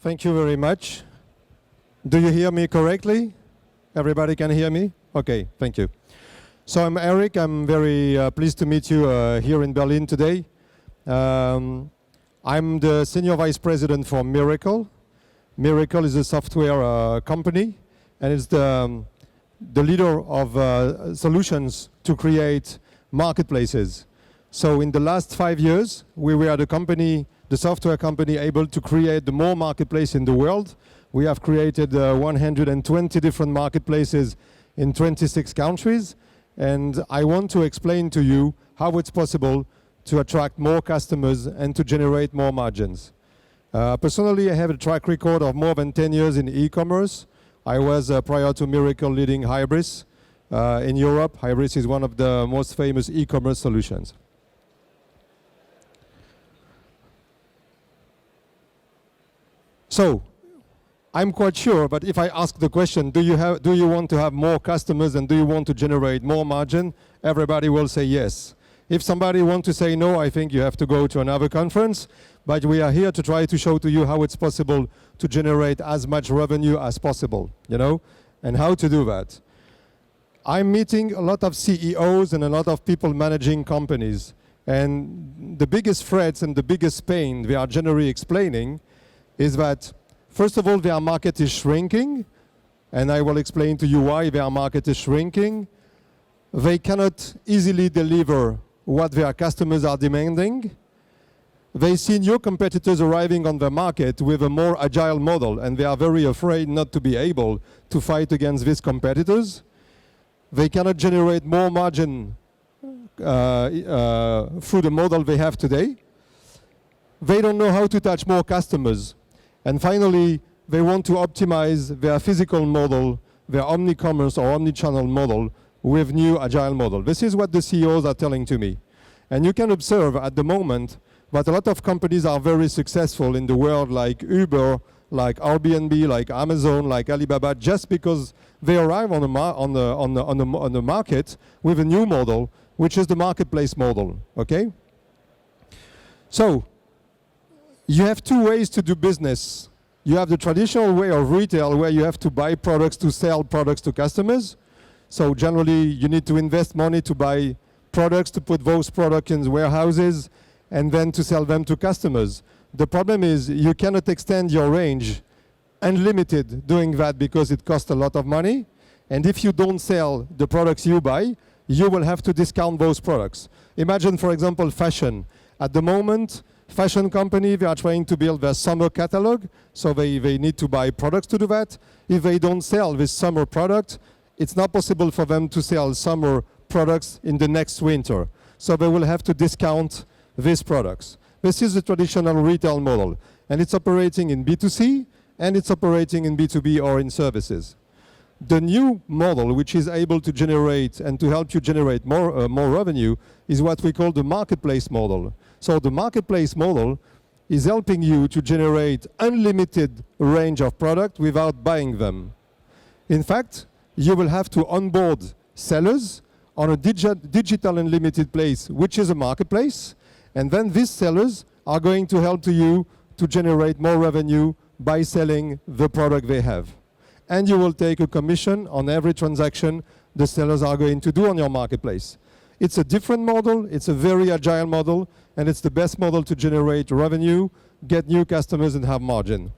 Thank you very much. Do you hear me correctly? Everybody can hear me? Okay, thank you. So I'm Eric. I'm very pleased to meet you here in Berlin today. I'm the Senior Vice President for Mirakl. Mirakl is a software company, and it's the leader of solutions to create marketplaces. So in the last 5 years, we were the software company able to create the more marketplace in the world. We have created 120 different marketplaces in 26 countries. And I want to explain to you how it's possible to attract more customers and to generate more margins. Personally, I have a track record of more than 10 years in e-commerce. I was, prior to Mirakl, leading Hybris in Europe. Hybris is one of the most famous e-commerce solutions. So, I'm quite sure, but if I ask the question, do you want to have more customers and do you want to generate more margin? Everybody will say yes. If somebody wants to say no, I think you have to go to another conference. But we are here to try to show to you how it's possible to generate as much revenue as possible, and how to do that. I'm meeting a lot of CEOs and a lot of people managing companies. And the biggest threats and the biggest pain they are generally explaining is that, first of all, their market is shrinking, and I will explain to you why their market is shrinking. They cannot easily deliver what their customers are demanding. They see new competitors arriving on the market with a more agile model, and they are very afraid not to be able to fight against these competitors. They cannot generate more margin through the model they have today. They don't know how to touch more customers. And finally, they want to optimize their physical model, their omni-commerce or omni-channel model with new agile model. This is what the CEOs are telling to me. And you can observe at the moment that a lot of companies are very successful in the world, like Uber, like Airbnb, like Amazon, like Alibaba, just because they arrive on the market with a new model, which is the marketplace model, okay? So, you have two ways to do business. You have the traditional way of retail where you have to buy products to sell products to customers. So generally you need to invest money to buy products, to put those products in warehouses and then to sell them to customers. The problem is you cannot extend your range unlimited doing that because it costs a lot of money. And if you don't sell the products you buy, you will have to discount those products. Imagine, for example, fashion. At the moment, fashion company, they are trying to build their summer catalog, so they need to buy products to do that. If they don't sell this summer product, it's not possible for them to sell summer products in the next winter. So they will have to discount these products. This is the traditional retail model, and it's operating in B2C, and it's operating in B2B or in services. The new model, which is able to generate and to help you generate more revenue, is what we call the marketplace model. So the marketplace model is helping you to generate unlimited range of product without buying them. In fact, you will have to onboard sellers on a digital unlimited place, which is a marketplace, and then these sellers are going to help you to generate more revenue by selling the product they have. And you will take a commission on every transaction the sellers are going to do on your marketplace. It's a different model, it's a very agile model, and it's the best model to generate revenue, get new customers, and have margin.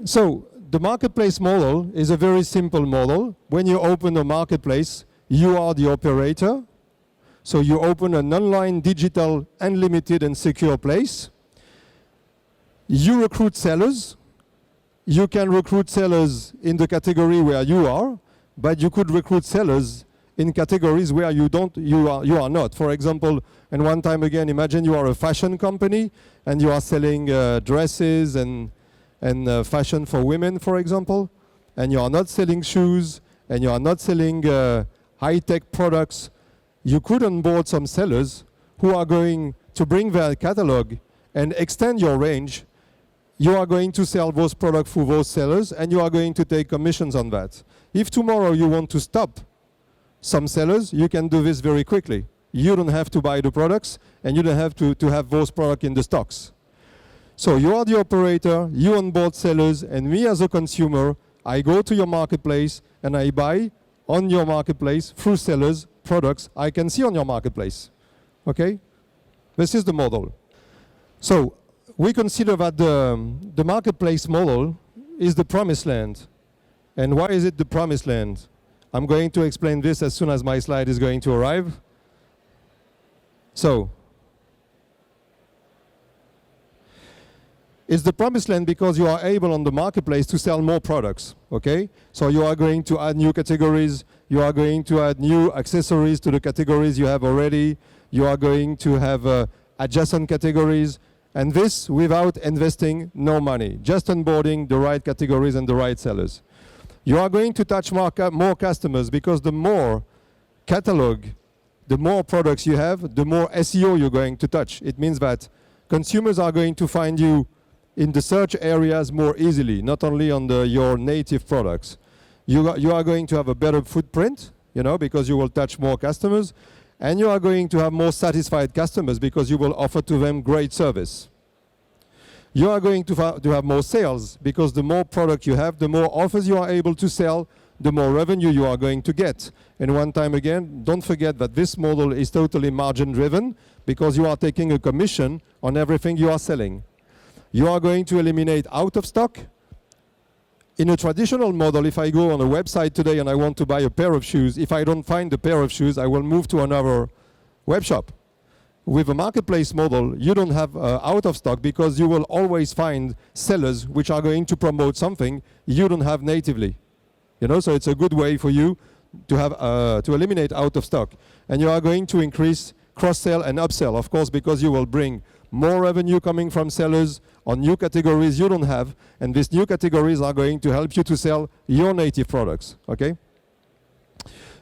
So, the marketplace model is a very simple model. When you open a marketplace, you are the operator. So you open an online, digital, unlimited, and secure place. You recruit sellers. You can recruit sellers in the category where you are, but you could recruit sellers in categories where you are not. For example, and one time again, imagine you are a fashion company and you are selling dresses and fashion for women, for example, and you are not selling shoes and you are not selling high-tech products. You could onboard some sellers who are going to bring their catalog and extend your range. You are going to sell those products through those sellers, and you are going to take commissions on that. If tomorrow you want to stop some sellers, you can do this very quickly. You don't have to buy the products, and you don't have to have those products in the stocks. So you are the operator, you onboard sellers, and me as a consumer, I go to your marketplace and I buy on your marketplace through sellers products I can see on your marketplace. Okay? This is the model. So we consider that the marketplace model is the promised land. And why is it the promised land? I'm going to explain this as soon as my slide is going to arrive. So, it's the promised land because you are able on the marketplace to sell more products, okay? So you are going to add new categories, you are going to add new accessories to the categories you have already, you are going to have adjacent categories, and this without investing no money, just onboarding the right categories and the right sellers. You are going to touch more customers because the more catalog, the more products you have, the more SEO you're going to touch. It means that consumers are going to find you in the search areas more easily, not only on your native products. You are going to have a better footprint, you know, because you will touch more customers, and you are going to have more satisfied customers because you will offer to them great service. You are going to have more sales because the more product you have, the more offers you are able to sell, the more revenue you are going to get. And one time again, don't forget that this model is totally margin driven because you are taking a commission on everything you are selling. You are going to eliminate out of stock. In a traditional model, if I go on a website today and I want to buy a pair of shoes, if I don't find the pair of shoes, I will move to another web shop. With a marketplace model, you don't have out of stock because you will always find sellers which are going to promote something you don't have natively. You know, so it's a good way for you to have to eliminate out of stock. And you are going to increase cross-sell and upsell, of course, because you will bring more revenue coming from sellers on new categories you don't have, and these new categories are going to help you to sell your native products, okay?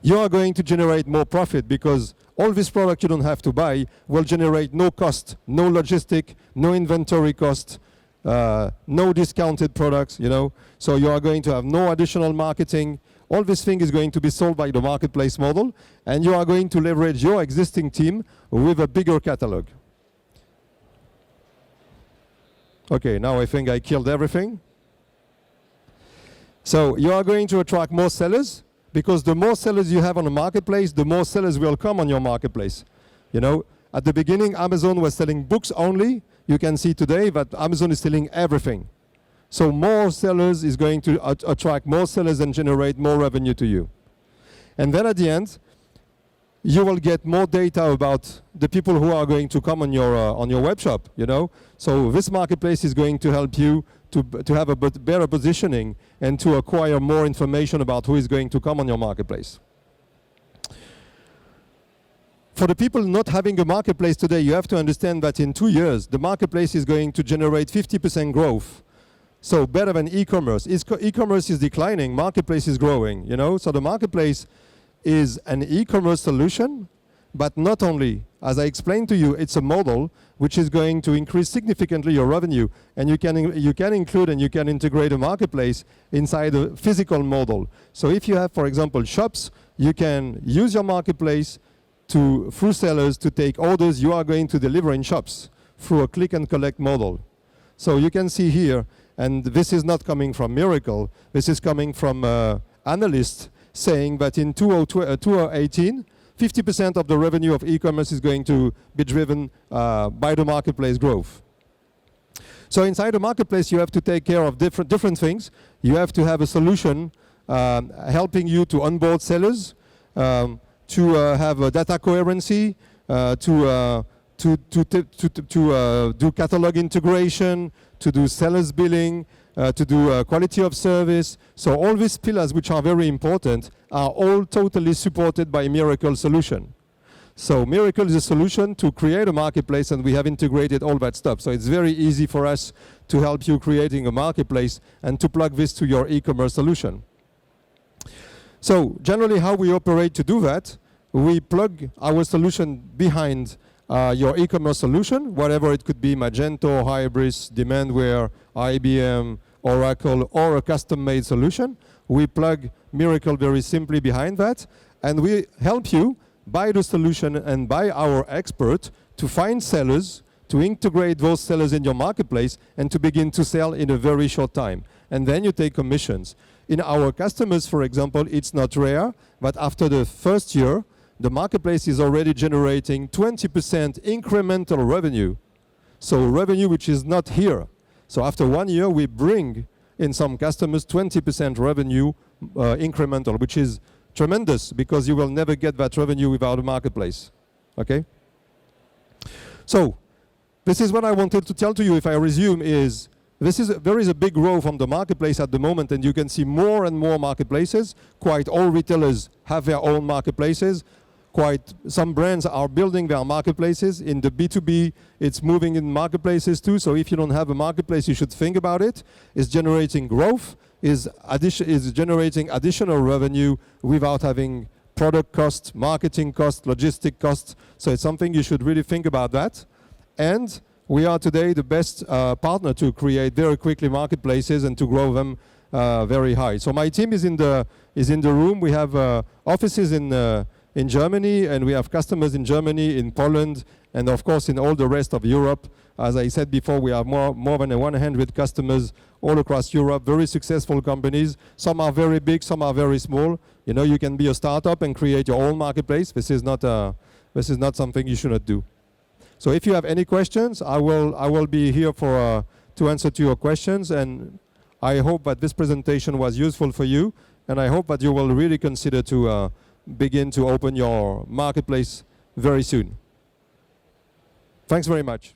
You are going to generate more profit because all this product you don't have to buy will generate no cost, no logistic, no inventory cost, no discounted products, you know. So you are going to have no additional marketing. All this thing is going to be sold by the marketplace model, and you are going to leverage your existing team with a bigger catalog. Okay, now I think I killed everything. So you are going to attract more sellers because the more sellers you have on the marketplace, the more sellers will come on your marketplace. You know, at the beginning, Amazon was selling books only. You can see today that Amazon is selling everything. So more sellers is going to attract more sellers and generate more revenue to you. And then at the end, you will get more data about the people who are going to come on your web shop, you know. So this marketplace is going to help you to have a better positioning and to acquire more information about who is going to come on your marketplace. For the people not having a marketplace today, you have to understand that in 2 years, the marketplace is going to generate 50% growth. So better than e-commerce. E-commerce is declining, marketplace is growing, you know. So the marketplace is an e-commerce solution, but not only. As I explained to you, it's a model which is going to increase significantly your revenue, and you can include and you can integrate a marketplace inside a physical model. So if you have, for example, shops, you can use your marketplace through sellers to take orders you are going to deliver in shops through a click and collect model. So you can see here, and this is not coming from Mirakl, this is coming from analysts saying that in 2018, 50% of the revenue of e-commerce is going to be driven by the marketplace growth. So inside the marketplace, you have to take care of different things. You have to have a solution helping you to onboard sellers, to have a data coherency, to do catalog integration, to do sellers billing, to do quality of service. So all these pillars, which are very important, are all totally supported by Mirakl solution. So Mirakl is a solution to create a marketplace, and we have integrated all that stuff. So it's very easy for us to help you creating a marketplace and to plug this to your e-commerce solution. So generally how we operate to do that, we plug our solution behind your e-commerce solution, whatever it could be, Magento, Hybris, Demandware, IBM, Oracle, or a custom-made solution. We plug Mirakl very simply behind that, and we help you buy the solution and by our expert to find sellers, to integrate those sellers in your marketplace and to begin to sell in a very short time. And then you take commissions. In our customers, for example, it's not rare, but after the first year, the marketplace is already generating 20% incremental revenue. So revenue which is not here. So after 1 year, we bring in some customers 20% revenue incremental, which is tremendous because you will never get that revenue without a marketplace. Okay? So this is what I wanted to tell to you if I resume is, there is a big growth on the marketplace at the moment, and you can see more and more marketplaces. Quite all retailers have their own marketplaces. Quite some brands are building their marketplaces. In the B2B, it's moving in marketplaces too. So if you don't have a marketplace, you should think about it. It's generating growth, is generating additional revenue without having product cost, marketing cost, logistic costs. So it's something you should really think about that. And we are today the best partner to create very quickly marketplaces and to grow them very high. So my team is in the room. We have offices in Germany, and we have customers in Germany, in Poland, and of course in all the rest of Europe. As I said before, we have more than 100 customers all across Europe, very successful companies. Some are very big, some are very small. You know, you can be a startup and create your own marketplace. This is not something you should not do. So if you have any questions, I will be here to answer to your questions, and I hope that this presentation was useful for you, and I hope that you will really consider to begin to open your marketplace very soon. Thanks very much.